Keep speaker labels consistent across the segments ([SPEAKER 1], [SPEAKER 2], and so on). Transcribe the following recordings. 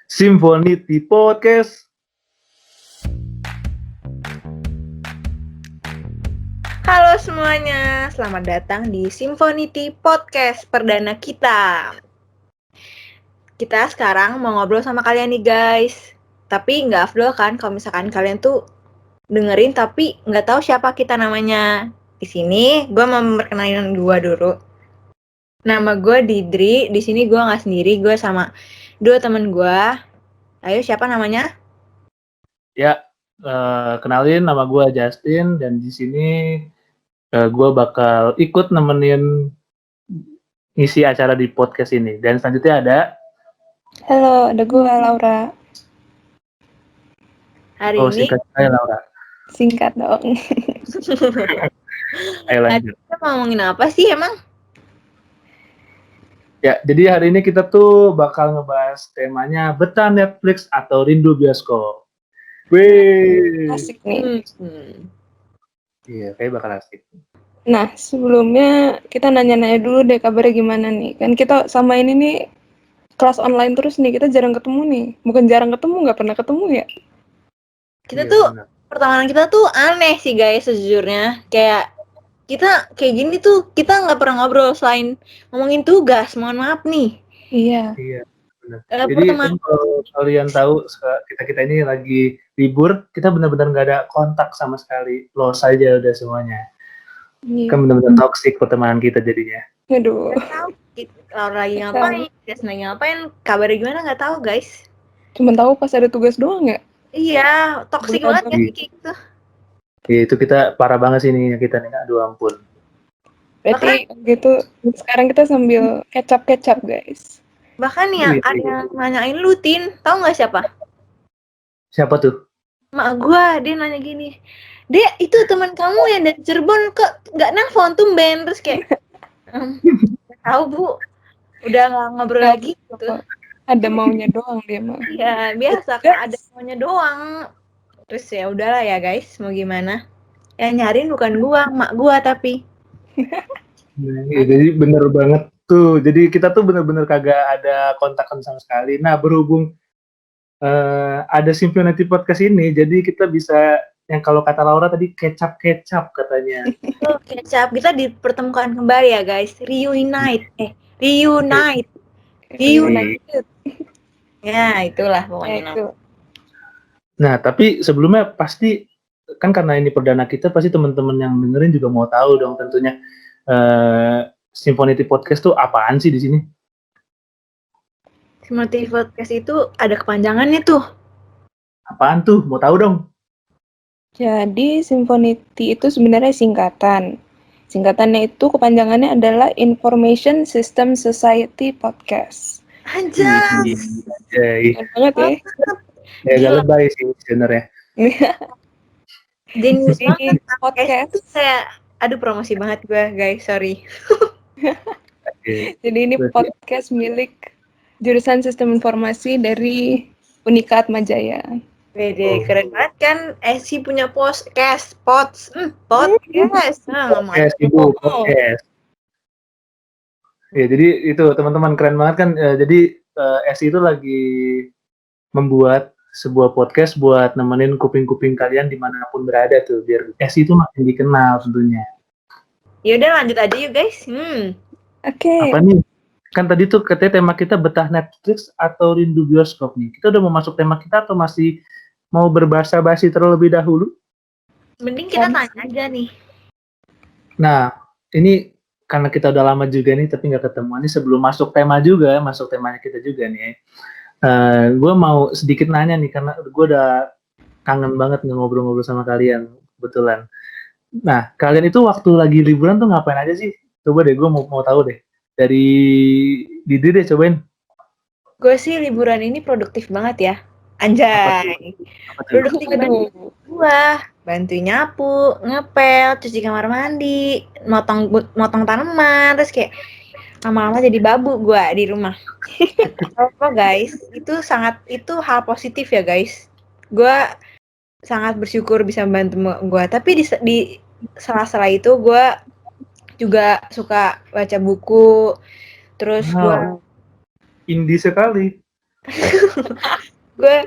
[SPEAKER 1] Symphonity Podcast.
[SPEAKER 2] Halo semuanya, selamat datang di Symphonity Podcast perdana kita. Kita sekarang mau ngobrol sama kalian nih guys. Tapi nggak afdol kan kalau misalkan kalian tuh dengerin tapi nggak tahu siapa kita namanya. Di sini gue mau memperkenalkan gue dulu. Nama gue Didri. Di sini gue nggak sendiri, gue sama dua temen gue. Ayo, siapa namanya?
[SPEAKER 1] Ya, kenalin nama gue Justin dan di sini gue bakal ikut nemenin ngisi acara di podcast ini. Dan selanjutnya ada
[SPEAKER 3] Halo, ada gue Laura.
[SPEAKER 2] Hari ini
[SPEAKER 1] singkat saya Laura.
[SPEAKER 3] Singkat dong.
[SPEAKER 1] Ayo
[SPEAKER 2] hari
[SPEAKER 1] lanjut.
[SPEAKER 2] kita mau ngomongin apa sih emang?
[SPEAKER 1] Ya, jadi hari ini kita tuh bakal ngebahas temanya betah Netflix atau rindu bioskop. Wih.
[SPEAKER 3] Asik nih.
[SPEAKER 1] Iya, kayak bakal asik.
[SPEAKER 3] Nah, sebelumnya kita nanya-nanya dulu deh kabarnya gimana nih. Kan kita sama ini nih kelas online terus nih, kita jarang ketemu nih. Bukan jarang ketemu, nggak pernah ketemu ya.
[SPEAKER 2] Kita
[SPEAKER 1] Iya,
[SPEAKER 2] tuh
[SPEAKER 1] benar.
[SPEAKER 2] pertemanan kita tuh aneh sih guys sejujurnya. Kayak kita kayak gini tuh kita nggak pernah ngobrol selain ngomongin tugas. Mohon maaf nih.
[SPEAKER 3] Iya.
[SPEAKER 1] Iya, benar.
[SPEAKER 2] Eh,
[SPEAKER 1] Jadi
[SPEAKER 2] pertemanan
[SPEAKER 1] kan kalau kalian tahu kita ini lagi libur, kita benar-benar nggak ada kontak sama sekali, los aja udah semuanya.
[SPEAKER 3] Iya.
[SPEAKER 1] Kan benar-benar toksik pertemanan kita jadinya.
[SPEAKER 3] Aduh.
[SPEAKER 2] Laura lagi ngapain, Des lagi ngapain, kabarnya gimana nggak tahu guys.
[SPEAKER 3] Cuman tahu pas ada tugas doang ya.
[SPEAKER 2] Iya, toksik
[SPEAKER 3] Belum
[SPEAKER 2] banget
[SPEAKER 3] ada.
[SPEAKER 2] ya kayak gitu.
[SPEAKER 1] Ya, itu kita parah banget sih ini kita nih, aduh ampun.
[SPEAKER 3] Berarti gitu sekarang kita sambil kecap-kecap guys.
[SPEAKER 2] Bahkan ya
[SPEAKER 1] Iya,
[SPEAKER 2] ada yang nanyain lu, Tin, tahu nggak siapa?
[SPEAKER 1] siapa tuh?
[SPEAKER 2] Mak gua, dia nanya gini, Dek, itu teman kamu yang dari Cirebon kok nggak nelfon tumben, terus kayak tahu Bu, udah nggak ngobrol lagi gitu.
[SPEAKER 3] Ada maunya doang dia mah.
[SPEAKER 2] Ya biasa kan ada maunya doang. Terus ya udahlah ya guys, mau gimana? Yang nyariin bukan gua, mak gua tapi.
[SPEAKER 1] Ya, jadi bener banget tuh. Jadi kita tuh bener-bener kagak ada kontakan sama sekali. Nah, berhubung ada Symphonity Podcast ini, jadi kita bisa yang kalau kata Laura tadi kecap-kecap katanya.
[SPEAKER 2] Oh, kecap kita dipertemukan kembali ya guys. Reunite. Ya, itulah pokoknya.
[SPEAKER 3] Itu.
[SPEAKER 1] Nah, tapi sebelumnya pasti kan karena ini perdana kita, pasti teman-teman yang dengerin juga mau tahu dong tentunya Symphonity Podcast tuh apaan sih di sini?
[SPEAKER 2] Symphonity Podcast itu ada kepanjangannya tuh.
[SPEAKER 1] Apaan tuh? Mau tahu dong?
[SPEAKER 3] Jadi Symphonity itu sebenarnya singkatan. Singkatannya itu kepanjangannya adalah Information System Society Podcast.
[SPEAKER 2] Anjay.
[SPEAKER 3] Keren banget ya.
[SPEAKER 1] Ya agak lebay sih sebenarnya.
[SPEAKER 2] Genius banget.
[SPEAKER 3] Podcast.
[SPEAKER 2] Itu saya aduh promosi banget gue guys, sorry.
[SPEAKER 3] Jadi ini podcast milik jurusan Sistem Informasi dari Unika Atmajaya.
[SPEAKER 2] Wede, keren banget kan. Esi punya podcast. Podcast.
[SPEAKER 1] Podcast, Ibu, podcast. Ya, jadi itu teman-teman keren banget kan. Jadi Esi itu lagi membuat sebuah podcast buat nemenin kuping-kuping kalian dimanapun berada tuh, biar Esi itu makin dikenal tentunya.
[SPEAKER 2] Yaudah lanjut aja yuk guys.
[SPEAKER 3] Oke.
[SPEAKER 1] Apa nih? Kan tadi tuh katanya tema kita betah Netflix atau rindu bioskop nih. Kita udah mau masuk tema kita atau masih mau berbahasa-basi terlebih dahulu?
[SPEAKER 2] Mending kita tanya aja nih.
[SPEAKER 1] Nah, ini karena kita udah lama juga nih tapi nggak ketemu. Ini sebelum masuk tema juga, masuk temanya kita juga nih. Gue mau sedikit nanya nih karena gue udah kangen banget ngobrol-ngobrol sama kalian kebetulan. Nah, kalian itu waktu lagi liburan tuh ngapain aja sih? Coba deh, gue mau tahu deh. Dari Didi deh, cobain.
[SPEAKER 2] Gue sih liburan ini produktif banget ya. Anjay. Produktif banget. Gue bantuin nyapu, ngepel, cuci kamar mandi, motong tanaman, terus kayak lama-lama jadi babu gue di rumah. Apa guys? Itu hal positif ya guys. Gue sangat bersyukur bisa membantu gue. Tapi di sela-sela itu gue juga suka baca buku. Terus gue
[SPEAKER 1] indie sekali.
[SPEAKER 2] Gue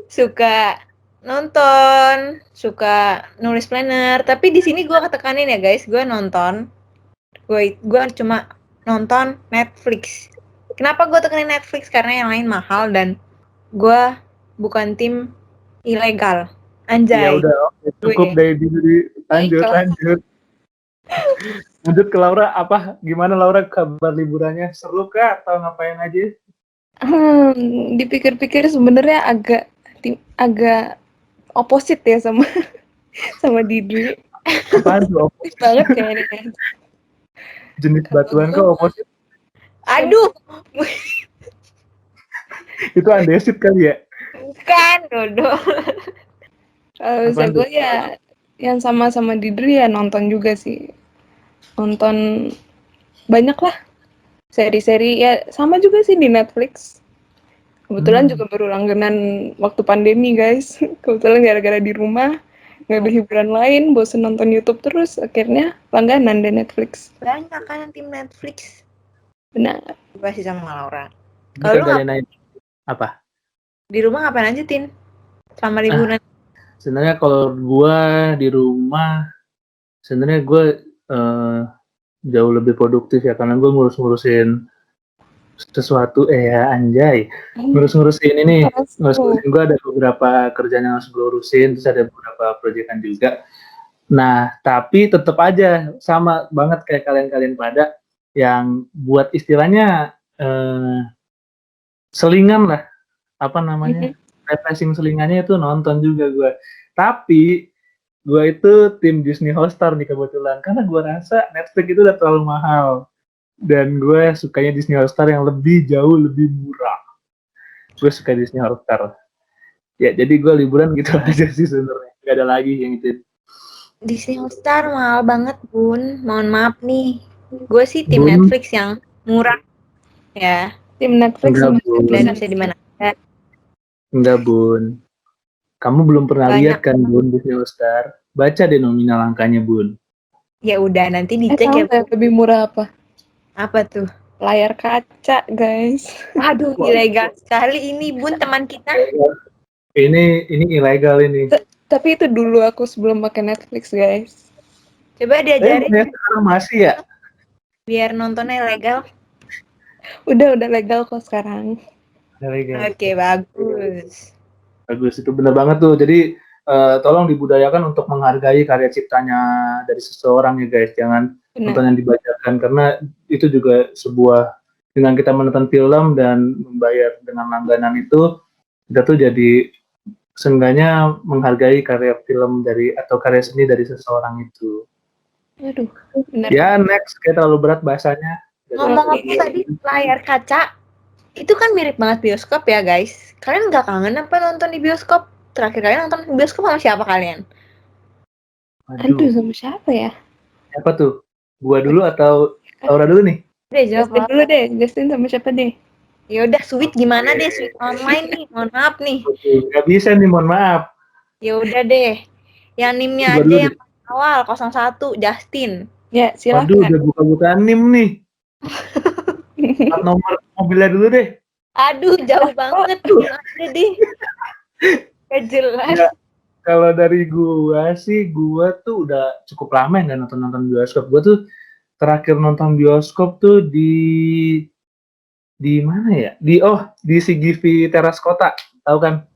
[SPEAKER 2] suka nonton, suka nulis planner, tapi di sini gue ketekanin ya guys, gue nonton. Gue cuma nonton Netflix. Kenapa gue tekanin Netflix? Karena yang lain mahal dan gue bukan tim ilegal.
[SPEAKER 1] Ya
[SPEAKER 2] Anjay.
[SPEAKER 1] udah, oke, cukup
[SPEAKER 2] Gue.
[SPEAKER 1] dari diri. Lanjut,
[SPEAKER 2] Baiklah.
[SPEAKER 1] lanjut. Lanjut ke Laura, apa? Gimana Laura kabar liburannya? Seru kah atau ngapain aja?
[SPEAKER 3] Dipikir-pikir sebenarnya agak opposite ya sama sama Didri.
[SPEAKER 1] Apaan tuh?
[SPEAKER 3] Opposite banget kayaknya.
[SPEAKER 1] Jenis batuan kok opposite?
[SPEAKER 2] Aduh,
[SPEAKER 1] Itu andesit kali ya?
[SPEAKER 2] bukan, Dodo.
[SPEAKER 3] Kalau
[SPEAKER 1] Apaan
[SPEAKER 3] gue
[SPEAKER 1] tuh?
[SPEAKER 3] ya yang sama Didri ya nonton juga sih. Nonton banyak lah seri-seri ya sama juga sih di Netflix. Kebetulan juga baru langganan waktu pandemi guys. Kebetulan gara-gara di rumah nggak ada hiburan lain, bosen nonton YouTube terus, akhirnya langganan di Netflix.
[SPEAKER 2] Banyak kan tim Netflix.
[SPEAKER 3] Benar.
[SPEAKER 2] Gue sih sama Laura.
[SPEAKER 1] Ini
[SPEAKER 2] Kalau lu
[SPEAKER 1] kagak ada nanya. Apa?
[SPEAKER 2] di rumah ngapain aja, Tin? Selama liburan.
[SPEAKER 1] Sebenarnya kalau gue di rumah, sebenarnya gue jauh lebih produktif ya, karena gue ngurus-ngurusin sesuatu, ya anjay, ngurus-ngurusin ini, ngurus-ngurusin gue ada beberapa kerjaan yang harus gue urusin, terus ada beberapa proyekan juga. Nah, tapi tetap aja sama banget kayak kalian-kalian pada yang buat istilahnya selingan lah, apa namanya, refreshing selingannya itu nonton juga gue. Tapi gue itu tim Disney Hotstar nih kebetulan, karena gue rasa Netflix itu udah terlalu mahal dan gue sukanya Disney Hotstar yang jauh lebih murah. Gue suka Disney Hotstar. Ya jadi gue liburan gitu aja sih sebenarnya, gak ada lagi yang itu.
[SPEAKER 2] Disney Hotstar mahal banget, Bun. Mohon maaf nih. Gue sih tim
[SPEAKER 1] Bun.
[SPEAKER 2] Netflix yang murah. Ya.
[SPEAKER 3] Tim Netflix
[SPEAKER 1] Enggak, Bun.
[SPEAKER 2] Dan bisa di mana aja.
[SPEAKER 1] Enggak, Bun. Kamu belum pernah
[SPEAKER 2] Banyak.
[SPEAKER 1] lihat kan, Bun, Disney Hotstar? Baca deh nominal angkanya, Bun.
[SPEAKER 2] Ya udah, nanti dicek ya.
[SPEAKER 3] Tahu lebih murah apa?
[SPEAKER 2] Apa tuh?
[SPEAKER 3] Layar kaca, guys.
[SPEAKER 2] Aduh, ilegal sekali ini, Bun, teman kita.
[SPEAKER 1] Ini ilegal ini.
[SPEAKER 3] Tapi itu dulu aku sebelum pakai Netflix, guys.
[SPEAKER 2] Coba diajarin.
[SPEAKER 1] Sekarang masih ya?
[SPEAKER 2] Biar nontonnya legal.
[SPEAKER 3] Udah legal kok sekarang.
[SPEAKER 1] Legal.
[SPEAKER 2] Oke, bagus.
[SPEAKER 1] Bagus, itu benar banget tuh. Jadi tolong dibudayakan untuk menghargai karya ciptanya dari seseorang ya guys. Jangan nonton yang dibacakan, karena itu juga sebuah, dengan kita menonton film dan membayar dengan langganan itu, kita tuh jadi seenggaknya menghargai karya film dari atau karya seni dari seseorang itu.
[SPEAKER 3] Aduh, benar.
[SPEAKER 1] Ya next, kayak terlalu berat bahasanya.
[SPEAKER 2] Ngomong-ngomong tadi layar kaca, itu kan mirip banget bioskop ya guys. Kalian nggak kangen apa nonton di bioskop? Terakhir kalian nonton di bioskop sama siapa kalian?
[SPEAKER 3] Aduh, sama siapa ya?
[SPEAKER 1] Siapa tuh? Gua dulu atau Laura dulu nih?
[SPEAKER 2] Udah jawab
[SPEAKER 3] dulu deh, Justin sama siapa deh?
[SPEAKER 2] Ya udah, Sweet gimana deh, Sweet online nih, mohon maaf nih.
[SPEAKER 1] Gak bisa nih, mohon maaf.
[SPEAKER 2] Ya udah deh, yang nimnya aja yang awal 01 Justin.
[SPEAKER 3] Ya silakan.
[SPEAKER 1] Waduh, udah buka-buka nim nih. Nomor mobilnya dulu deh.
[SPEAKER 2] Aduh, jauh banget tuh, ada deh. Gak jelas.
[SPEAKER 1] Ya, kalau dari gua sih, gua tuh udah cukup lama nggak nonton bioskop. Gua tuh terakhir nonton bioskop tuh di mana ya? Di CGV Teras Kota, tahu kan?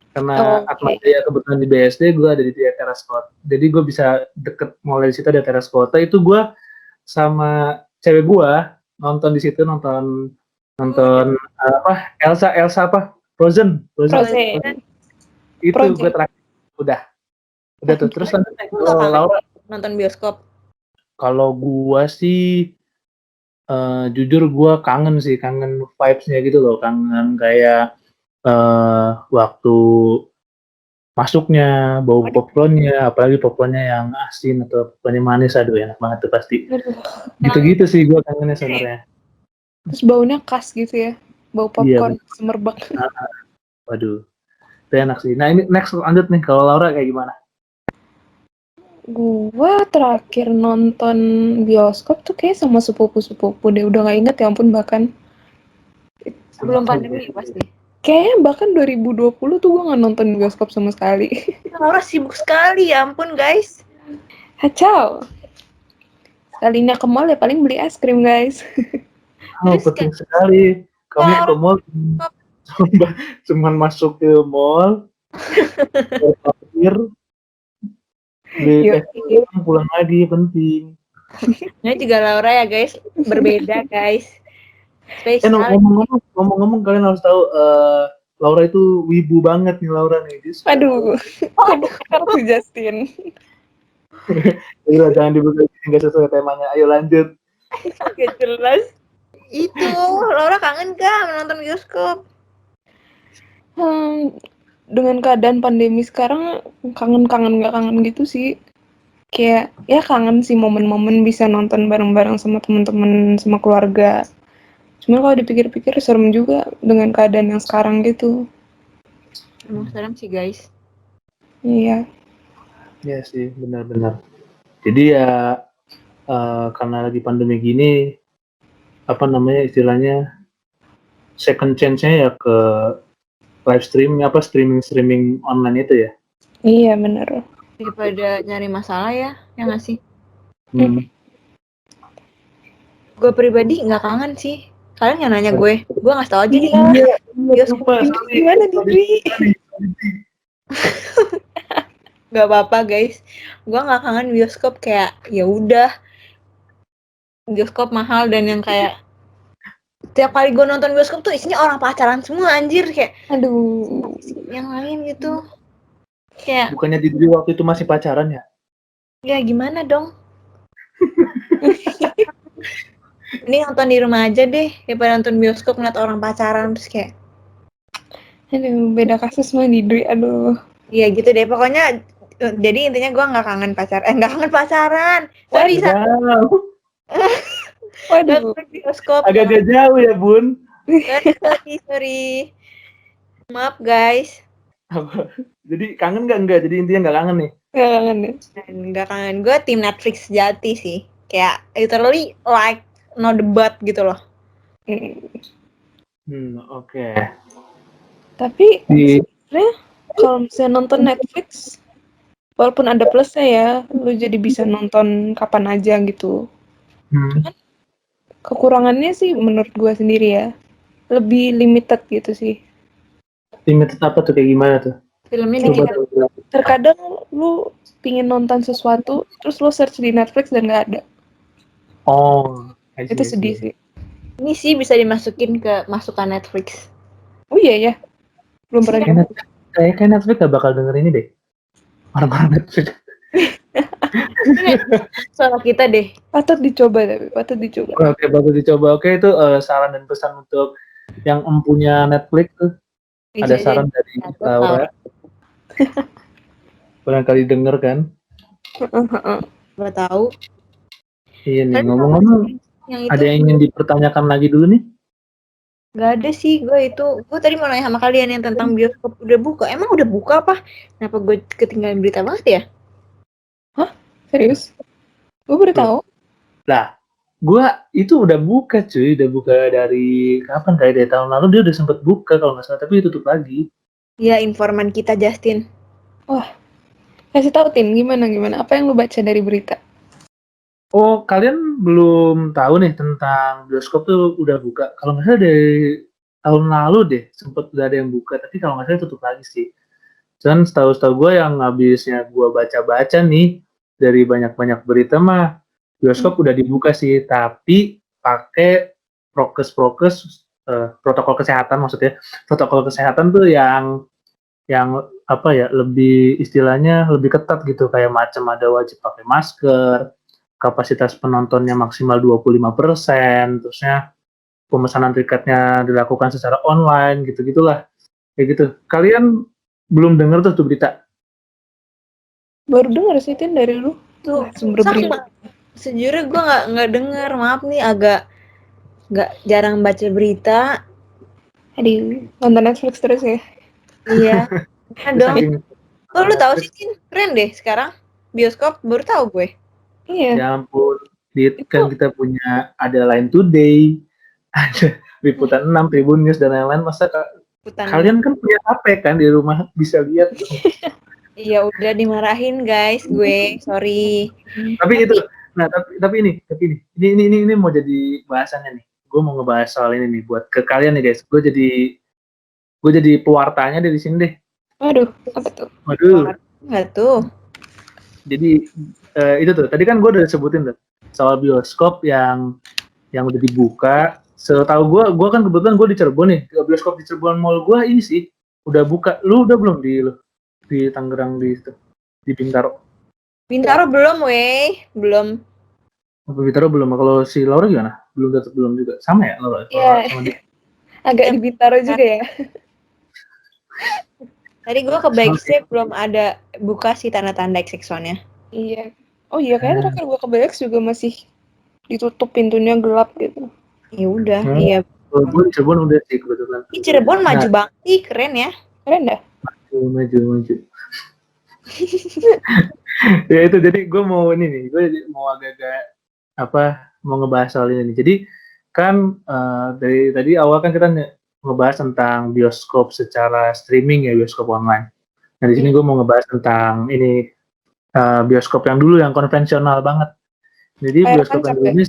[SPEAKER 1] Karena Atma Jaya kebetulan di BSD, gue ada di Teras Kota. Jadi gue bisa deket mulai di situ ada Teras Kota. Itu gue sama cewek gue nonton di situ, nonton apa? Elsa apa? Frozen. Itu gue terakhir. Udah tuh. Terus lanjutnya Laura
[SPEAKER 2] nonton bioskop.
[SPEAKER 1] Kalau gue sih jujur gue kangen vibes-nya gitu loh, kangen kayak waktu masuknya, bau popcornnya, apalagi popcornnya yang asin atau popcornnya manis, aduh enak banget tuh pasti. Gitu-gitu sih gue kangennya sebenarnya.
[SPEAKER 3] Terus baunya khas gitu ya, bau popcorn, semerbak.
[SPEAKER 1] Waduh, itu enak sih. Nah ini next lanjut nih, kalau Laura kayak gimana?
[SPEAKER 3] Gua terakhir nonton bioskop tuh kayak sama sepupu deh, udah gak inget ya ampun bahkan.
[SPEAKER 2] Sebelum pandemi pasti.
[SPEAKER 3] Kayaknya bahkan 2020 tuh gue nggak nonton bioskop sama sekali.
[SPEAKER 2] Laura sibuk sekali, ya ampun guys.
[SPEAKER 3] Kacau. Sekalinya ke mall ya paling beli es krim, guys.
[SPEAKER 1] Oh,
[SPEAKER 2] Terus
[SPEAKER 1] penting sekali. Kamu ke mall cuman masuk ke mall, parkir, beli
[SPEAKER 3] Yuk.
[SPEAKER 1] es krim, pulang lagi, penting.
[SPEAKER 2] Ini juga Laura ya guys, berbeda guys. Spesial.
[SPEAKER 1] Ngomong-ngomong kalian harus tahu Laura itu wibu banget nih Laura nih.
[SPEAKER 3] Aduh, kok bakar tuh Justin.
[SPEAKER 1] Gila, jangan dibuka nggak sesuai temanya. Ayo lanjut.
[SPEAKER 2] Gak jelas. Itu, Laura kangen gak menonton bioskop?
[SPEAKER 3] Dengan keadaan pandemi sekarang kangen nggak kangen gitu sih. Kayak ya kangen sih momen-momen bisa nonton bareng-bareng sama teman-teman sama keluarga. Cuma kalau dipikir-pikir serem juga dengan keadaan yang sekarang gitu.
[SPEAKER 2] Emang serem sih guys.
[SPEAKER 3] Iya.
[SPEAKER 1] Iya sih, benar-benar. Jadi ya karena lagi pandemi gini, apa namanya istilahnya, second chance-nya ya ke live streaming, streaming online itu ya.
[SPEAKER 3] Iya bener.
[SPEAKER 2] Daripada nyari masalah ya nggak sih?
[SPEAKER 1] Hmm.
[SPEAKER 2] Gue pribadi nggak kangen sih. Kalian yang nanya gue ngasih tau aja nih.
[SPEAKER 1] Iya, lupa.
[SPEAKER 3] Gimana Didri?
[SPEAKER 2] Gak apa-apa guys. Gue nggak kangen bioskop, kayak ya udah. Bioskop mahal dan yang kayak tiap kali gue nonton bioskop tuh isinya orang pacaran semua anjir, kayak
[SPEAKER 3] Aduh.
[SPEAKER 2] yang lain gitu. Kayak
[SPEAKER 1] Bukannya Didri waktu itu masih pacaran ya?
[SPEAKER 2] ya gimana dong? Ini nonton di rumah aja deh daripada nonton bioskop ngeliat orang pacaran terus kayak
[SPEAKER 3] Aduh, beda kasus mah Didri. Aduh.
[SPEAKER 2] ya gitu deh pokoknya. Jadi intinya gue nggak kangen pacaran. Sorry,
[SPEAKER 3] Waduh.
[SPEAKER 2] nggak bioskop.
[SPEAKER 1] Agak dia jauh ya, Bun.
[SPEAKER 2] Sorry. Maaf guys.
[SPEAKER 1] Jadi kangen nggak? Enggak. Jadi intinya nggak kangen nih.
[SPEAKER 3] Gak kangen ya?
[SPEAKER 2] Nggak kangen. Gue tim Netflix sejati sih. Kayak literally like no debat gitu loh.
[SPEAKER 1] Oke.
[SPEAKER 3] Tapi sebenarnya kalau misalnya nonton Netflix, walaupun ada plusnya ya, lu jadi bisa nonton kapan aja gitu. Cuman kekurangannya sih menurut gua sendiri ya, lebih limited gitu sih.
[SPEAKER 1] Limited apa tuh, kayak gimana tuh?
[SPEAKER 2] Filmnya
[SPEAKER 1] Coba
[SPEAKER 2] dikit.
[SPEAKER 1] tuh.
[SPEAKER 3] Terkadang lu pingin nonton sesuatu, terus lu search di Netflix dan nggak ada.
[SPEAKER 1] Oh,
[SPEAKER 3] Itu sedih sih.
[SPEAKER 2] Ini sih bisa dimasukin ke masukan Netflix.
[SPEAKER 3] Oh iya ya, belum pernah.
[SPEAKER 1] Kayak Netflix gak bakal denger ini deh. Orang-orang Netflix.
[SPEAKER 2] Soal kita deh.
[SPEAKER 3] Patut dicoba tapi, patut dicoba.
[SPEAKER 1] Oke, bagus dicoba. Oke, itu saran dan pesan untuk yang empunya Netflix tuh. Ada saran dari Laura. Barangkali denger kan?
[SPEAKER 2] Gak tahu.
[SPEAKER 1] Iya nih, ngomong-ngomong, ada yang ingin dipertanyakan lagi dulu nih?
[SPEAKER 2] Gak ada sih, gue tadi mau nanya sama kalian yang tentang bioskop udah buka. Emang udah buka apa? Kenapa gue ketinggalan berita banget ya?
[SPEAKER 3] Hah? Serius? Gue baru tahu.
[SPEAKER 1] Lah, gue itu udah buka cuy, udah buka dari kapan, kayak dari tahun lalu dia udah sempet buka kalau nggak salah, tapi tutup lagi.
[SPEAKER 2] Ya, informan kita Justin.
[SPEAKER 3] Wah, kasih tahu Tin, gimana? Apa yang lu baca dari berita?
[SPEAKER 1] Oh, kalian belum tahu nih tentang bioskop tuh udah buka. Kalau nggak salah dari tahun lalu deh, sempet udah ada yang buka, tapi kalau nggak salah tutup lagi sih. Dan setahu gue yang habisnya gue baca-baca nih, dari banyak-banyak berita mah, bioskop udah dibuka sih, tapi pakai prokes, protokol kesehatan maksudnya. Protokol kesehatan tuh yang apa ya, lebih istilahnya lebih ketat gitu, kayak macam ada wajib pakai masker, kapasitas penontonnya maksimal 25%, terusnya pemesanan tiketnya dilakukan secara online, gitu-gitulah. Kayak gitu. Kalian belum dengar tuh berita?
[SPEAKER 3] Baru denger sih Tin dari lu.
[SPEAKER 2] Tuh,
[SPEAKER 3] sumber berita.
[SPEAKER 2] Sejujurnya gue nggak denger, maaf nih, agak nggak jarang baca berita.
[SPEAKER 3] Aduh, nonton Netflix terus ya?
[SPEAKER 2] Iya. Dong. Oh, lu tahu sih Tin, keren deh sekarang bioskop, baru tahu gue.
[SPEAKER 3] Iya.
[SPEAKER 1] Ya ampun, kan kita punya ada Line Today, ada Liputan 6, Tribun News dan lain-lain, masa Kalian kan punya HP kan di rumah, bisa lihat.
[SPEAKER 2] Iya udah dimarahin guys, gue sorry.
[SPEAKER 1] Tapi itu, nah tapi ini mau jadi bahasannya nih. Gue mau ngebahas soal ini nih buat ke kalian nih guys. Gue jadi pewartanya dari sini deh.
[SPEAKER 3] Waduh, apa tuh?
[SPEAKER 1] Waduh.
[SPEAKER 2] Nggak tuh.
[SPEAKER 1] Jadi itu tuh. Tadi kan gue udah sebutin tuh soal bioskop yang udah dibuka. Setahu gue kan kebetulan gue di Cirebon nih. Bioskop di Cirebon Mall gue ini sih udah buka. Lu udah belum di Tangerang di Bintaro?
[SPEAKER 2] Bintaro belum, weh. Belum.
[SPEAKER 1] Bintaro belum. Kalau si Laura gimana? Belum juga. Sama ya Laura?
[SPEAKER 3] Iya.
[SPEAKER 1] Sama dia.
[SPEAKER 3] Agak di Bintaro juga ya.
[SPEAKER 2] Tadi gue ke Backstage belum ada buka sih tanda-tanda XX1-nya.
[SPEAKER 3] Iya. Oh iya, kayaknya terakhir gue ke BX juga masih ditutup, pintunya gelap gitu.
[SPEAKER 2] Ya udah, iya.
[SPEAKER 1] Gue di Cirebon udah sih kebetulan.
[SPEAKER 2] Di Cirebon maju banget sih, keren ya.
[SPEAKER 3] Keren dah.
[SPEAKER 1] Maju. Ya itu, jadi gue mau ini nih, gue mau agak-agak mau ngebahas soal ini nih. Jadi kan dari tadi awal kan kita ngebahas tentang bioskop secara streaming ya, bioskop online. Nah di sini gue mau ngebahas tentang ini bioskop yang dulu yang konvensional banget. Jadi
[SPEAKER 3] Layar
[SPEAKER 1] bioskop yang
[SPEAKER 3] tancap
[SPEAKER 1] dulu ini,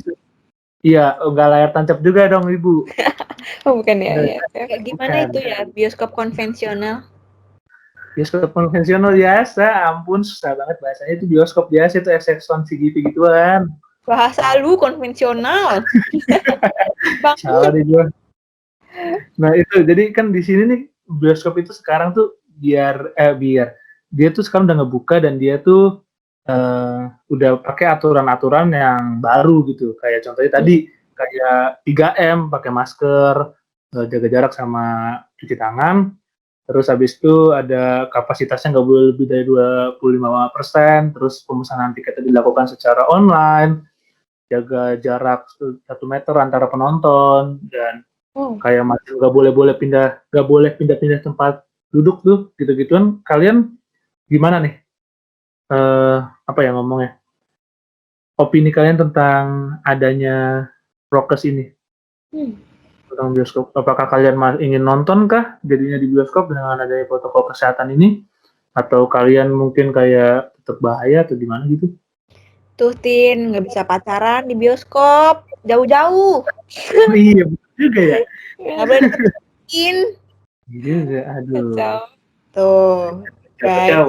[SPEAKER 1] iya enggak layar tancap juga dong Ibu.
[SPEAKER 3] Oh bukan ya,
[SPEAKER 1] Nah,
[SPEAKER 3] ya.
[SPEAKER 2] Kayak gimana itu ya, bioskop konvensional?
[SPEAKER 1] Bioskop konvensional biasa, ampun susah banget bahasanya, itu bioskop biasa, itu XX1 CGV gituan.
[SPEAKER 2] Bahasa lu konvensional.
[SPEAKER 1] Salah deh gue. Nah itu, jadi kan di sini nih bioskop itu sekarang tuh biar dia tuh sekarang udah ngebuka dan dia tuh udah pakai aturan-aturan yang baru gitu. Kayak contohnya tadi kayak 3M, pakai masker, jaga jarak sama cuci tangan. Terus habis itu ada kapasitasnya nggak boleh lebih dari 25%. Terus pemesanan tiketnya dilakukan secara online, jaga jarak 1 meter antara penonton, dan kayak masih nggak boleh pindah tempat duduk tuh, gitu-gituan. Kalian gimana nih? Apa ya ngomongnya? Opini kalian tentang adanya prokes ini? Tentang bioskop. Apakah kalian ingin nonton kah jadinya di bioskop dengan adanya protokol kesehatan ini? Atau kalian mungkin kayak tetap bahaya atau gimana gitu?
[SPEAKER 2] Tuh Tin, nggak bisa pacaran di bioskop, jauh-jauh.
[SPEAKER 1] Oh, iya, betul juga ya.
[SPEAKER 2] Nggak boleh deketin.
[SPEAKER 1] Juga, aduh.
[SPEAKER 3] Kacau.
[SPEAKER 2] Tuh, guys,
[SPEAKER 1] Kacau.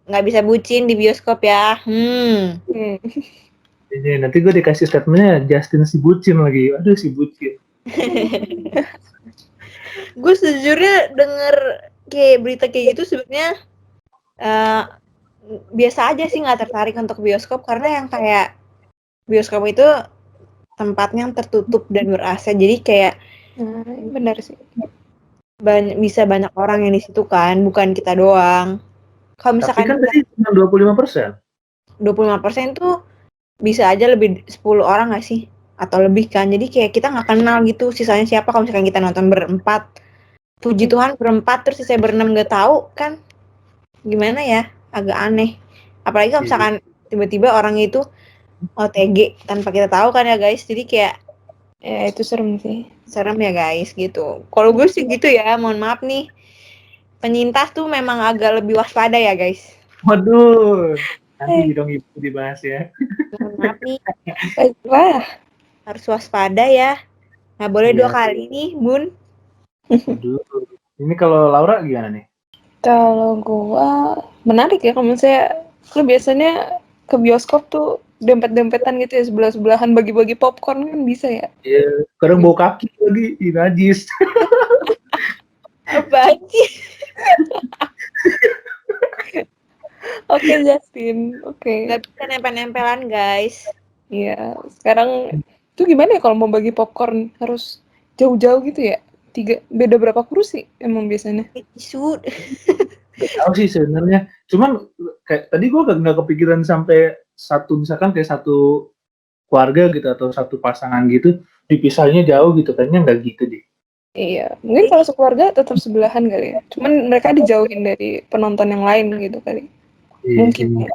[SPEAKER 2] nggak bisa bucin di bioskop ya.
[SPEAKER 1] Ini nanti gue dikasih statementnya Justin si bucin lagi. Aduh si bucin.
[SPEAKER 2] Gue sejujurnya denger kayak berita kayak gitu sebenarnya biasa aja sih, nggak tertarik untuk bioskop karena yang kayak bioskop itu tempatnya tertutup dan ber-AC, jadi kayak
[SPEAKER 3] benar sih.
[SPEAKER 2] bisa banyak orang yang di situ kan, bukan kita doang. Kalau misalkan
[SPEAKER 1] tapi kan tadi cuma 25%.
[SPEAKER 2] 25% tuh bisa aja lebih 10 orang nggak sih? Atau lebih kan, jadi kayak kita nggak kenal gitu sisanya siapa kalau misalkan kita nonton berempat. Puji Tuhan berempat terus sisa berenam nggak tahu kan, gimana ya, agak aneh. Apalagi kalau misalkan tiba-tiba orang itu OTG tanpa kita tahu kan ya guys, jadi kayak
[SPEAKER 3] ya itu serem sih.
[SPEAKER 2] Serem ya guys gitu. Kalau gue sih gitu ya, mohon maaf nih, penyintas tuh memang agak lebih waspada ya guys.
[SPEAKER 1] Waduh, nanti dong Ibu dibahas ya.
[SPEAKER 2] Mohon maaf nih,
[SPEAKER 3] Baiklah.
[SPEAKER 2] harus waspada ya. Nggak boleh
[SPEAKER 1] Iya.
[SPEAKER 2] 2 kali nih, Bun.
[SPEAKER 1] Aduh. Ini kalau Laura gimana nih?
[SPEAKER 3] Kalau gua menarik ya, kalau saya biasanya ke bioskop tuh dempet-dempetan gitu ya, sebelah-sebelahan bagi-bagi popcorn kan bisa ya.
[SPEAKER 1] Iya, kadang bawa kaki lagi, najis.
[SPEAKER 2] Apaan sih?
[SPEAKER 3] Oke Justin, oke.
[SPEAKER 2] Nggak bisa nempel-nempelan guys.
[SPEAKER 3] Iya, sekarang itu gimana ya kalau mau bagi popcorn, harus jauh-jauh gitu ya? Beda berapa kursi emang biasanya?
[SPEAKER 2] Tisu.
[SPEAKER 1] Gak tahu sih sebenarnya. Cuman kayak tadi gue nggak kepikiran sampai misalkan kayak satu keluarga gitu atau satu pasangan gitu dipisahnya jauh gitu, kayaknya nggak gitu deh.
[SPEAKER 3] Iya, mungkin kalau sekeluarga tetap sebelahan kali ya. Cuman mereka dijauhin dari penonton yang lain gitu kali.
[SPEAKER 1] Iya,
[SPEAKER 3] Mungkin ya.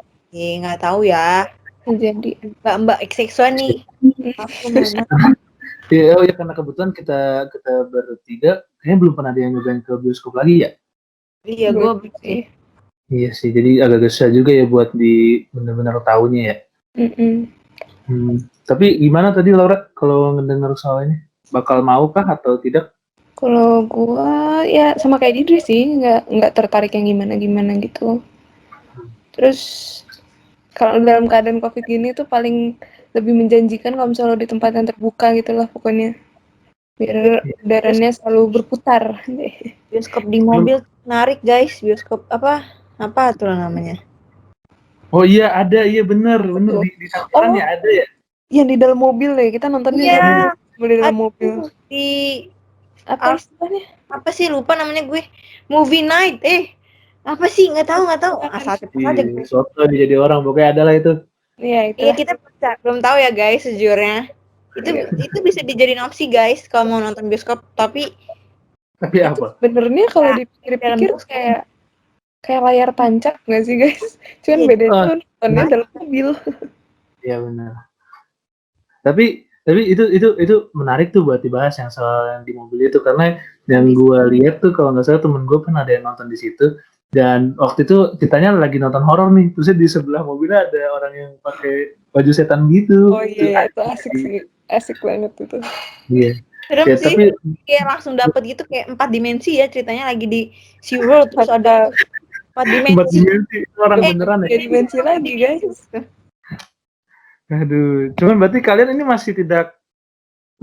[SPEAKER 2] Nggak tahu ya.
[SPEAKER 3] Jadi
[SPEAKER 2] Mbak XX1 nih.
[SPEAKER 1] Iya, oh ya karena kebetulan kita bertiga kayaknya belum pernah ada yang nyobain ke bioskop lagi ya.
[SPEAKER 2] Iya, gue sih.
[SPEAKER 1] Iya sih, jadi agak susah juga ya buat di benar-benar tahunya ya. Tapi gimana tadi Laura kalau ngedenger soal ini? Bakal mau kah atau tidak?
[SPEAKER 3] Kalau gua ya sama kayak Didri sih, nggak tertarik yang gimana-gimana gitu. Terus kalau dalam keadaan COVID gini tuh paling lebih menjanjikan kalau misalnya lo di tempat yang terbuka gitu lah pokoknya. Biar udaranya selalu berputar deh.
[SPEAKER 2] Bioskop di mobil menarik guys. Bioskop apa tuh namanya?
[SPEAKER 1] Oh iya ada, iya bener di tampilan ya ada ya.
[SPEAKER 3] Yang di dalam mobil ya, kita nontonnya di dalam mobil.
[SPEAKER 2] Di
[SPEAKER 3] apa istilahnya?
[SPEAKER 2] Apa sih lupa namanya gue. Movie night. Apa sih nggak tahu asal cepet aja.
[SPEAKER 1] Soto jadi orang pokoknya ada lah itu.
[SPEAKER 3] Iya itu.
[SPEAKER 2] Iya kita belum tahu ya guys sejujurnya. Itu bisa dijadiin opsi guys kalau mau nonton bioskop tapi
[SPEAKER 1] apa?
[SPEAKER 3] Sebenarnya kalau dipikir-pikir kayak layar tancap nggak sih guys? Cuman bedanya nontonnya dalam mobil.
[SPEAKER 1] Iya benar. Tapi itu menarik tuh buat dibahas yang soal yang di mobil itu karena yang gue lihat tuh kalau nggak salah temen gue pernah ada yang nonton di situ dan waktu itu kitanya lagi nonton horor nih terusnya di sebelah mobilnya ada orang yang pakai baju setan gitu.
[SPEAKER 3] Oh iya itu asik sih, asik banget itu.
[SPEAKER 1] Iya.
[SPEAKER 2] Serem sih, tapi kayak langsung dapet gitu kayak 4 dimensi ya ceritanya lagi di SeaWorld terus ada 4 dimensi.
[SPEAKER 1] Orang beneran ya.
[SPEAKER 3] 3 dimensi lagi guys.
[SPEAKER 1] Aduh, cuman berarti kalian ini masih tidak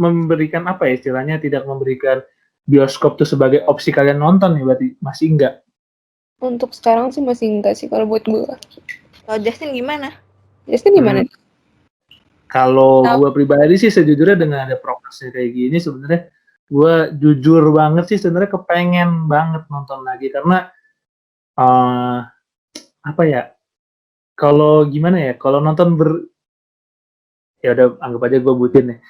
[SPEAKER 1] memberikan apa ya istilahnya tidak memberikan bioskop tuh sebagai opsi kalian nonton ya berarti masih enggak?
[SPEAKER 3] Untuk sekarang sih masih enggak sih kalau buat gue.
[SPEAKER 2] Kalau Justin gimana?
[SPEAKER 1] Kalau gue pribadi sih sejujurnya dengan ada prokesnya kayak gini sebenarnya gue jujur banget sih sebenarnya kepengen banget nonton lagi karena apa ya? Kalau gimana ya? Kalau nonton ya udah anggap aja gue bucin nih.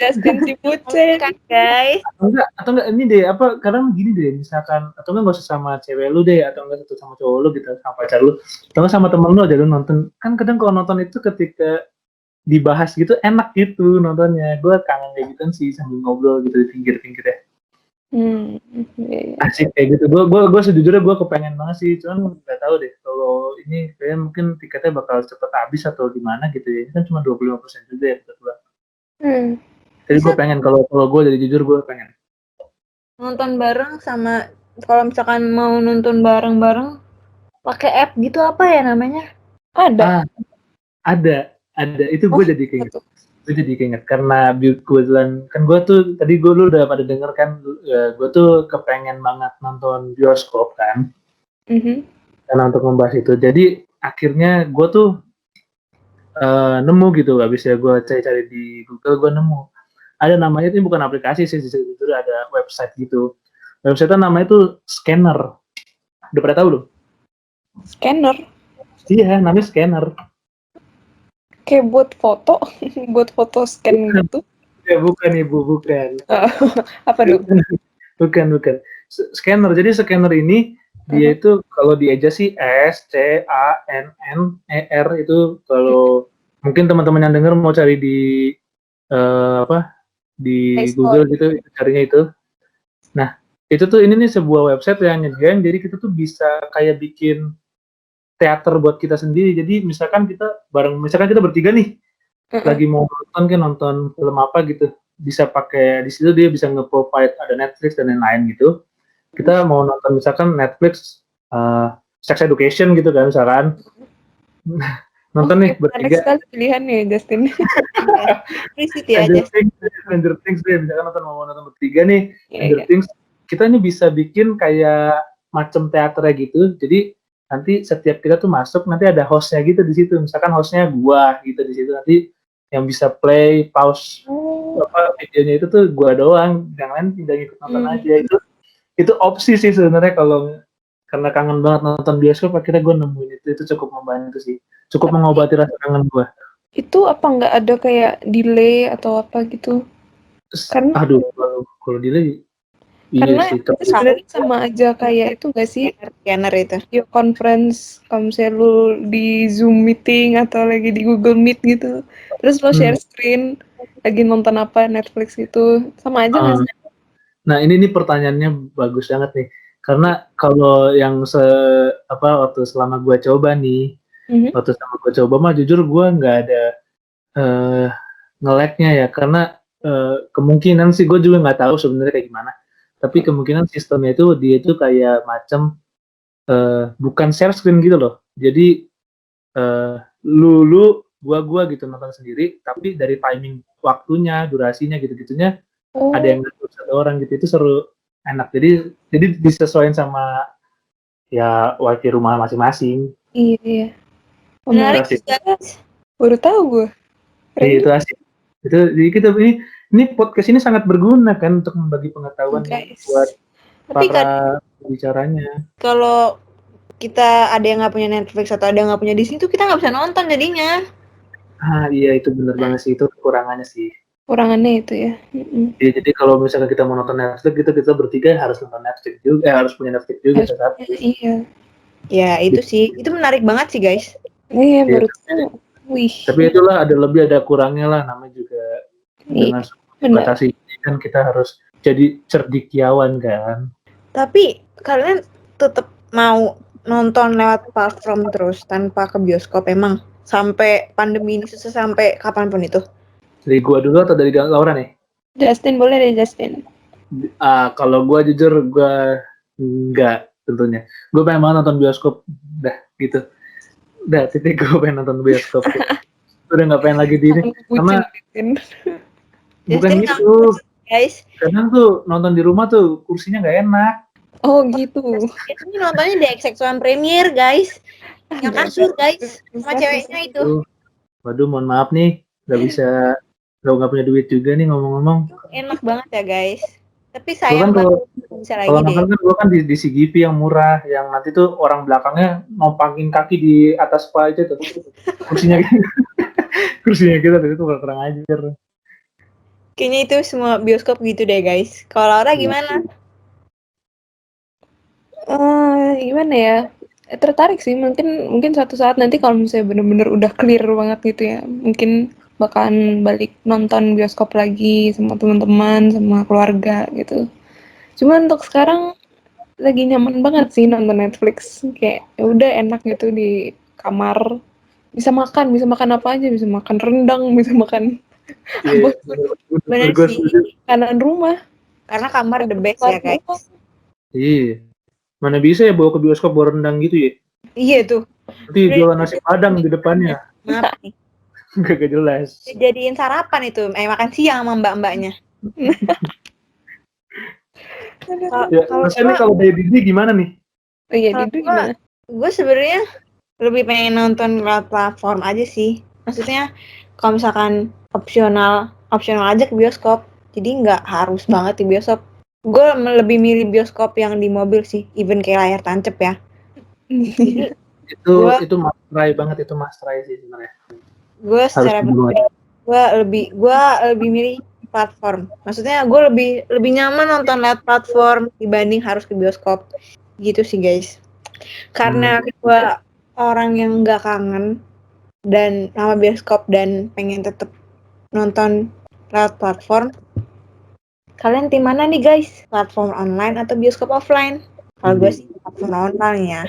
[SPEAKER 3] Justin si bucin
[SPEAKER 2] guys.
[SPEAKER 1] Atau enggak ini deh apa kadang gini deh misalkan atau enggak usah sama cewek lu deh atau enggak sama cowok lu gitu sama pacar lu atau enggak sama temen lu aja lu nonton kan kadang kalau nonton itu ketika dibahas gitu enak gitu nontonnya gue kangen kayak gitu sih sambil ngobrol gitu di pinggir-pinggir ya. Asik kayak gitu. Gue sejujurnya gue kepengen banget sih, cuman nggak tahu deh kalau ini kayak mungkin tiketnya bakal cepet habis atau gimana gitu ya. Ini kan cuma 25% juga ya berdua. Jadi gue pengen kalau gue jadi jujur gue pengen
[SPEAKER 2] nonton bareng sama kalau misalkan mau nonton bareng-bareng pakai app gitu apa ya namanya?
[SPEAKER 1] Ada itu gue jadi keinget. Gue jadi keinget karena kebetulan kan gue tuh tadi gue lu udah pada denger kan gue tuh kepengen banget nonton bioskop kan karena untuk membahas itu jadi akhirnya gue tuh nemu gitu habis ya gue cari-cari di Google gue nemu ada namanya itu bukan aplikasi sih itu ada website gitu website-nya namanya tuh Scanner udah pada tahu belum?
[SPEAKER 3] Scanner?
[SPEAKER 1] Iya namanya Scanner
[SPEAKER 3] kayak buat foto scan gitu.
[SPEAKER 1] Ya bukan ibu, bukan.
[SPEAKER 3] Apa dong?
[SPEAKER 1] Bukan. Scanner. Jadi scanner ini dia itu kalau dieja sih SCANNER itu kalau mungkin teman-teman yang dengar mau cari di di Google gitu carinya itu. Nah itu tuh ini nih sebuah website yang nyediain jadi kita tuh bisa kayak bikin teater buat kita sendiri. Jadi misalkan kita bertiga nih lagi mau nonton film apa gitu, bisa pakai di situ dia bisa nge-provide ada Netflix dan lain-lain gitu. Kita mau nonton misalkan Netflix Sex Education gitu kan misalkan. Nonton nih bertiga.
[SPEAKER 3] Sekali pilihannya Justin.
[SPEAKER 1] Stranger Things deh, misalkan mau nonton bertiga nih Stranger Things. Kita ini bisa bikin kayak macam teaternya gitu. Jadi nanti setiap kita tuh masuk nanti ada hostnya gitu di situ misalkan hostnya gua gitu di situ nanti yang bisa play pause videonya itu tuh gua doang yang lain tinggal ikut nonton aja itu opsi sih sebenarnya kalau karena kangen banget nonton bioskop akhirnya gua nemuin itu cukup membantu sih cukup mengobati rasa kangen gua
[SPEAKER 3] itu apa nggak ada kayak delay atau apa gitu karena
[SPEAKER 1] kalau delay
[SPEAKER 3] karena itu sebenarnya sama aja kayak itu nggak sih
[SPEAKER 2] scanner itu
[SPEAKER 3] video conference kalau misalnya lu di Zoom meeting atau lagi di Google Meet gitu terus lo share screen lagi nonton apa Netflix itu sama aja nggak
[SPEAKER 1] Ah,
[SPEAKER 3] sih?
[SPEAKER 1] nah ini pertanyaannya bagus banget nih. Karena kalau yang waktu selama gue coba nih,
[SPEAKER 3] Mhm.
[SPEAKER 1] waktu selama gue coba mah jujur gue nggak ada eh nge-lag-nya ya, karena kemungkinan sih gue juga nggak tahu sebenarnya kayak gimana. Tapi kemungkinan sistemnya itu dia itu kayak macam bukan share screen gitu loh. Jadi eh gua gitu nonton sendiri, tapi dari timing waktunya, durasinya gitu-gitunya ada
[SPEAKER 3] Oh,
[SPEAKER 1] yang ngatur satu orang gitu, itu seru, enak. Jadi disesuaikan sama ya wifi rumah masing-masing.
[SPEAKER 3] iya iya. Oh,
[SPEAKER 1] Itu
[SPEAKER 2] Menarik
[SPEAKER 1] asik.
[SPEAKER 2] sih guys.
[SPEAKER 3] baru tahu gue. Keren
[SPEAKER 1] Iya, itu asik. Itu jadi kita ini podcast ini sangat berguna kan untuk membagi
[SPEAKER 3] juga,
[SPEAKER 1] pengetahuan buat
[SPEAKER 3] guys.
[SPEAKER 2] Tapi
[SPEAKER 1] para bicaranya.
[SPEAKER 2] kalau kita ada yang nggak punya Netflix atau ada yang nggak punya Disney tuh kita nggak bisa nonton jadinya.
[SPEAKER 1] Ah iya itu bener banget sih, itu kekurangannya sih.
[SPEAKER 3] Kurangannya itu ya.
[SPEAKER 1] Iya, jadi kalau misalkan kita mau nonton Netflix gitu, kita bertiga harus nonton Netflix juga, harus punya Netflix juga
[SPEAKER 3] Harus
[SPEAKER 1] tetap.
[SPEAKER 3] iya.
[SPEAKER 2] Ya itu
[SPEAKER 1] Gitu.
[SPEAKER 2] sih, itu menarik banget sih guys.
[SPEAKER 3] Iya,
[SPEAKER 1] Iya,
[SPEAKER 3] baru tahu. Wih,
[SPEAKER 1] tapi itulah ada lebih ada kurangnya lah, namanya juga
[SPEAKER 3] iya,
[SPEAKER 1] dengan
[SPEAKER 3] benar.
[SPEAKER 1] batasi ini kan kita harus jadi cerdikiawan kan.
[SPEAKER 2] Tapi kalian tetap mau nonton lewat platform terus tanpa ke bioskop emang sampai pandemi ini selesai sampai kapanpun itu.
[SPEAKER 1] Dari gua dulu atau dari Laura nih?
[SPEAKER 3] Justin boleh deh Justin.
[SPEAKER 1] Kalau gua jujur gua enggak tentunya. Gua pengen banget nonton bioskop, dah gitu. Dah titik gua pengen nonton bioskop. Udah nggak pengen lagi di ini.
[SPEAKER 3] Bucin,
[SPEAKER 1] Sama
[SPEAKER 3] bucin.
[SPEAKER 1] bukan
[SPEAKER 2] Justin
[SPEAKER 1] gitu.
[SPEAKER 2] guys.
[SPEAKER 1] Kadang tuh nonton di rumah tuh kursinya nggak enak.
[SPEAKER 3] Oh gitu.
[SPEAKER 2] Ini nontonnya di XX1 Premier guys. Yang kasur guys sama ceweknya itu.
[SPEAKER 1] Waduh, mohon maaf nih, nggak punya duit juga nih ngomong-ngomong.
[SPEAKER 2] Enak banget ya guys. Tapi
[SPEAKER 1] Gue kan
[SPEAKER 2] sayang
[SPEAKER 1] kalau
[SPEAKER 2] banget bisa
[SPEAKER 1] kalau
[SPEAKER 2] lagi deh.
[SPEAKER 1] nonton kan gue kan di CGV yang murah, yang nanti tuh orang belakangnya nompangin kaki di atas spa itu tuh, kursinya kursinya kita tuh itu kurang ajar.
[SPEAKER 2] Kayaknya itu semua bioskop gitu deh guys. Kalau Laura gimana?
[SPEAKER 3] Gimana ya? Tertarik sih, mungkin suatu saat nanti kalau misalnya bener-bener udah clear banget gitu ya, mungkin bakalan balik nonton bioskop lagi sama teman-teman, sama keluarga gitu. Cuman untuk sekarang lagi nyaman banget sih nonton Netflix, kayak ya udah enak gitu di kamar, bisa makan apa aja, bisa makan rendang, bisa makan
[SPEAKER 1] Iya,
[SPEAKER 3] apapun,
[SPEAKER 2] Bener
[SPEAKER 1] gue
[SPEAKER 2] sih.
[SPEAKER 1] setuju.
[SPEAKER 3] kanan rumah.
[SPEAKER 2] Karena kamar the best ya guys.
[SPEAKER 1] Iya, mana bisa ya bawa ke bioskop bawa rendang gitu ya?
[SPEAKER 2] Iya tuh.
[SPEAKER 1] Nanti jualan nasi padang di depannya,
[SPEAKER 2] Maaf nih.
[SPEAKER 1] gak jelas.
[SPEAKER 2] Jadiin sarapan itu, makan siang sama mbak-mbaknya.
[SPEAKER 1] Ya, maksudnya kalau dari Disney gimana nih?
[SPEAKER 3] Oh iya,
[SPEAKER 2] Kalau
[SPEAKER 3] Didu gimana?
[SPEAKER 2] gue sebenarnya lebih pengen nonton lewat platform aja sih. Maksudnya kalau misalkan opsional aja ke bioskop. Jadi nggak harus banget di bioskop. Gue lebih milih bioskop yang di mobil sih, even kayak layar tancap ya. Jadi
[SPEAKER 1] itu must try banget, itu must try sih sebenarnya.
[SPEAKER 2] gue secara pribadi gue lebih milih platform. Maksudnya gue lebih nyaman nonton lewat platform dibanding harus ke bioskop. Gitu sih guys. Karena gue orang yang nggak kangen dan sama bioskop dan pengen tetap nonton lewat platform. Kalian tim mana nih guys? Platform online atau bioskop offline? Kalau gue sih platform online ya.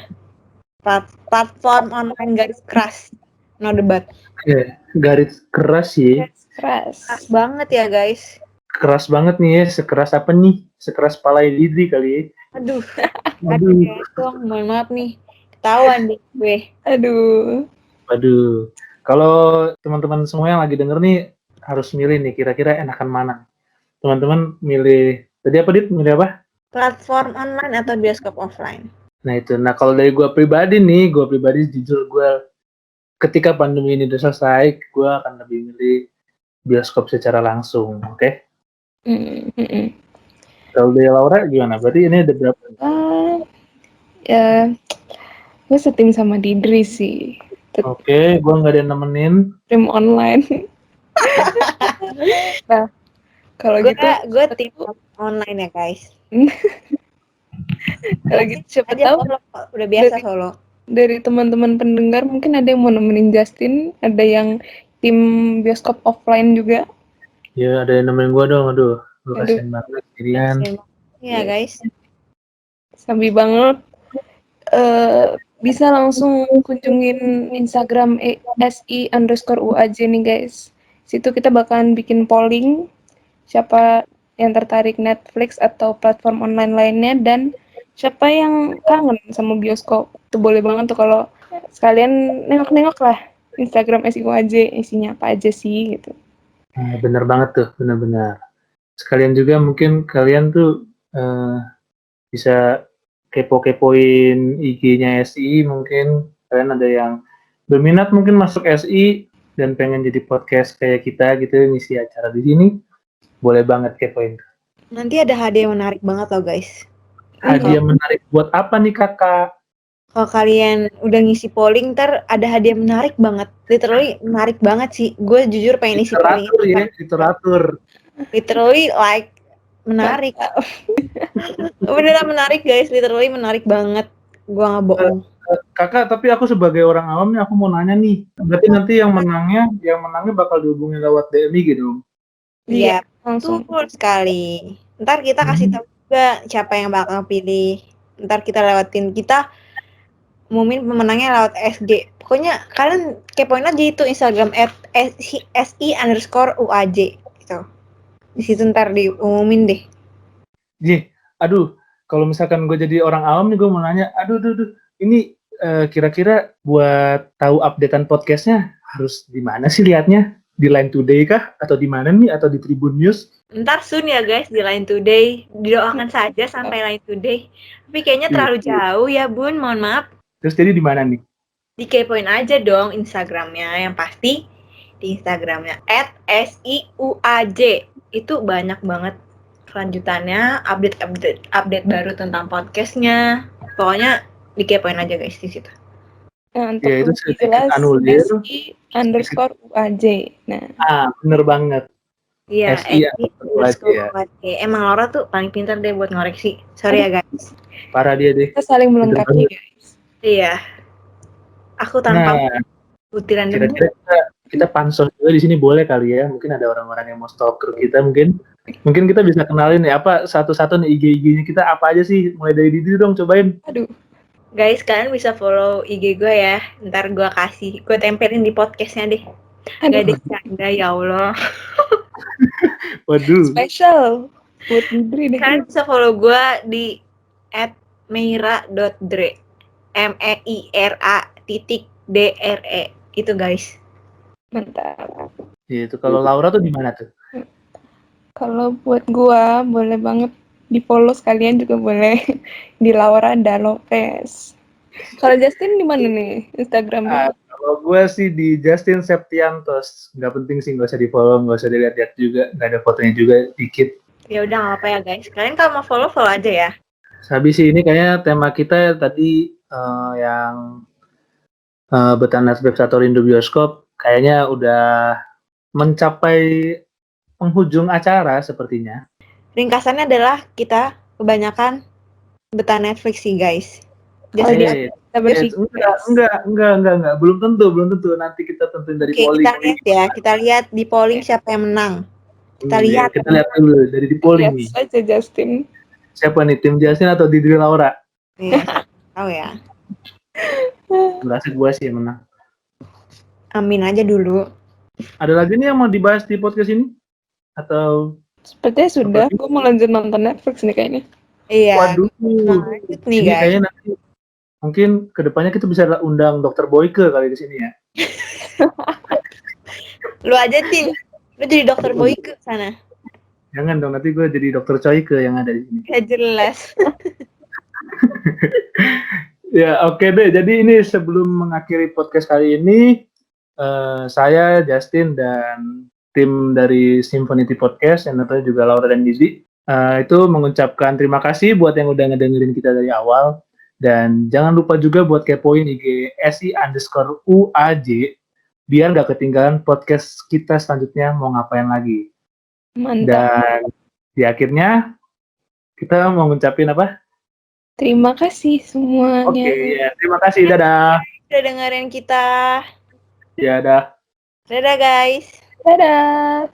[SPEAKER 2] Platform online garis keras. No debat.
[SPEAKER 1] Ya, garis keras sih.
[SPEAKER 3] Keras
[SPEAKER 2] banget ya guys.
[SPEAKER 1] Keras banget nih ya, sekeras apa nih? Sekeras palai Lidri kali ya.
[SPEAKER 2] Aduh. Mohon maaf nih. Ketahuan deh gue.
[SPEAKER 1] Aduh. Kalau teman-teman semua yang lagi denger nih harus milih nih kira-kira enakan mana. Teman-teman milih tadi apa Dit? Milih apa?
[SPEAKER 2] Platform online atau bioskop offline?
[SPEAKER 1] Nah itu. Nah kalau dari gue pribadi jujur gue ketika pandemi ini udah selesai, gue akan lebih milih bioskop secara langsung, oke? Kalau dari Laura gimana? Berarti ini ada berapa?
[SPEAKER 3] Ya, gue setim sama Didri sih.
[SPEAKER 1] Oke, gue nggak ada yang nemenin.
[SPEAKER 3] Stream online. Nah, kalau gitu
[SPEAKER 2] gue tim online ya guys.
[SPEAKER 3] Kalau gitu siapa tahu
[SPEAKER 2] udah biasa solo.
[SPEAKER 3] Dari teman-teman pendengar mungkin ada yang mau nemenin Justin, ada yang tim bioskop offline juga.
[SPEAKER 1] Ya ada yang nemenin gue dong, aduh. Gue
[SPEAKER 3] Aduh.
[SPEAKER 1] kasihan banget sendirian.
[SPEAKER 2] Iya guys.
[SPEAKER 3] Sabi banget. Bisa langsung kunjungin Instagram SI_UAJ nih guys. Situ kita bakalan bikin polling siapa yang tertarik Netflix atau platform online lainnya dan siapa yang kangen sama bioskop. Itu boleh banget tuh kalau sekalian nengok-nengok lah Instagram SI_UAJ isinya apa aja sih gitu.
[SPEAKER 1] Nah, bener banget tuh, bener-bener. Sekalian juga mungkin kalian tuh bisa kepo-kepoin IG-nya SI, mungkin kalian ada yang berminat mungkin masuk SI dan pengen jadi podcast kayak kita gitu, ngisi acara di sini, boleh banget kepoin.
[SPEAKER 2] Nanti ada hadiah menarik banget loh guys.
[SPEAKER 1] Hadiah menarik buat apa nih kakak?
[SPEAKER 2] Kalau kalian udah ngisi polling, ntar ada hadiah menarik banget. Literally menarik banget sih. Gue jujur pengen isi polling.
[SPEAKER 1] Literatur ya, literatur.
[SPEAKER 2] Literally like menarik. Beneran menarik guys, literally menarik banget. Gue nggak bohong.
[SPEAKER 1] Kakak, tapi aku sebagai orang awam nih, aku mau nanya nih. Berarti nanti yang menangnya bakal dihubungi lewat DM gitu.
[SPEAKER 2] Iya,
[SPEAKER 3] langsung.
[SPEAKER 2] betul sekali. Ntar kita kasih tahu juga siapa yang bakal pilih. Ntar kita umumin pemenangnya lewat SG. Pokoknya kalian kepoin aja itu Instagram @si_UAJ gitu. Di situ ntar diumumin deh.
[SPEAKER 1] Aduh, kalau misalkan gue jadi orang awam nih, gue mau nanya, aduh, ini kira-kira buat tahu updatean podcastnya harus di mana sih liatnya? Di Line Today kah? Atau di mana nih? Atau di Tribun News?
[SPEAKER 2] Ntar soon ya guys di Line Today. Didoakan saja sampai Line Today. Tapi kayaknya terlalu jauh ya bun, mohon maaf.
[SPEAKER 1] Terus jadi di mana nih?
[SPEAKER 2] Dikepoin aja dong Instagramnya. Yang pasti di Instagramnya @SIUAJ. Itu banyak banget kelanjutannya, update baru tentang podcastnya. Pokoknya dikepoin aja guys di situ.
[SPEAKER 3] Nah, untuk
[SPEAKER 1] Ya, itu
[SPEAKER 3] lebih jelas
[SPEAKER 1] anulir.
[SPEAKER 3] SI_UAJ. Nah,
[SPEAKER 1] bener banget.
[SPEAKER 2] Iya,
[SPEAKER 1] SI_UAJ.
[SPEAKER 2] Emang Laura tuh paling pintar deh buat ngoreksi. Sorry ya guys.
[SPEAKER 1] Parah dia deh.
[SPEAKER 3] kita saling melengkapi guys.
[SPEAKER 2] Iya. Aku tanpa butiran debu.
[SPEAKER 1] Kira-kira kita pansos juga di sini boleh kali ya. Mungkin ada orang-orang yang mau stalker kita, mungkin kita bisa kenalin ya apa satu-satu nih IG-nya kita apa aja sih. Mulai dari Didi dong, cobain.
[SPEAKER 3] Aduh.
[SPEAKER 2] Guys, kalian bisa follow IG gue ya. Ntar gue tempelin di podcastnya deh. Gak ada canda, ya Allah.
[SPEAKER 1] Waduh.
[SPEAKER 3] Spesial buat Didri deh.
[SPEAKER 2] Kalian bisa follow gue di @meira.dre. MEIRA.DRE. Itu guys.
[SPEAKER 3] Mantap.
[SPEAKER 1] Itu kalau Laura tuh di mana tuh?
[SPEAKER 3] Kalau buat gua boleh banget di-follow sekalian juga boleh di Laura Dalopes. Kalau Justin di mana nih Instagramnya?
[SPEAKER 1] Kalau gue sih di Justin Septiantos. Nggak penting sih, nggak usah di-follow, nggak usah dilihat-lihat juga, nggak ada fotonya juga dikit.
[SPEAKER 2] Ya udah nggak apa ya guys. Kalian kalau mau follow aja ya.
[SPEAKER 1] Habis ini kayaknya tema kita tadi yang Betah Netflix atau Rindu Bioskop kayaknya udah mencapai penghujung acara sepertinya.
[SPEAKER 2] Ringkasannya adalah kita kebanyakan betah Netflix sih guys.
[SPEAKER 1] Enggak, belum tentu. Nanti kita tentuin dari polling.
[SPEAKER 2] Kita lihat di polling siapa yang menang. Kita lihat
[SPEAKER 1] dulu dari di polling nih.
[SPEAKER 3] Lihat saja Justin.
[SPEAKER 1] Siapa nih, tim Justin atau Didri Laura?
[SPEAKER 2] Iya, tahu ya.
[SPEAKER 1] Berasa gue sih yang menang.
[SPEAKER 2] Amin aja dulu.
[SPEAKER 1] Ada lagi nih yang mau dibahas di podcast ini? Atau
[SPEAKER 3] sepertinya sudah, gue mau lanjut nonton Netflix nih kayaknya.
[SPEAKER 2] Iya.
[SPEAKER 1] Waduh.
[SPEAKER 2] Nih guys.
[SPEAKER 1] Kayaknya nanti mungkin kedepannya kita bisa undang Dr. Boyke kali di sini ya.
[SPEAKER 2] Lu aja Tin. Lu jadi Dr. Boyke sana.
[SPEAKER 1] Jangan dong, nanti gue jadi Dr. Coyke yang ada di sini.
[SPEAKER 2] Ya jelas.
[SPEAKER 1] Ya oke deh. Jadi ini sebelum mengakhiri podcast kali ini, saya Justin dan tim dari Symphonity Podcast yang tentunya juga Laura dan Didi itu mengucapkan terima kasih buat yang udah ngedengerin kita dari awal, dan jangan lupa juga buat kepoin IG SI_UAJ biar gak ketinggalan podcast kita selanjutnya mau ngapain lagi.
[SPEAKER 3] Mantap.
[SPEAKER 1] Dan di akhirnya kita mau ngucapin apa?
[SPEAKER 3] Terima kasih semuanya.
[SPEAKER 1] Oke, ya, terima kasih, dadah.
[SPEAKER 2] Udah dengerin kita.
[SPEAKER 1] Ya, dah.
[SPEAKER 2] Dadah guys.
[SPEAKER 3] Dadah.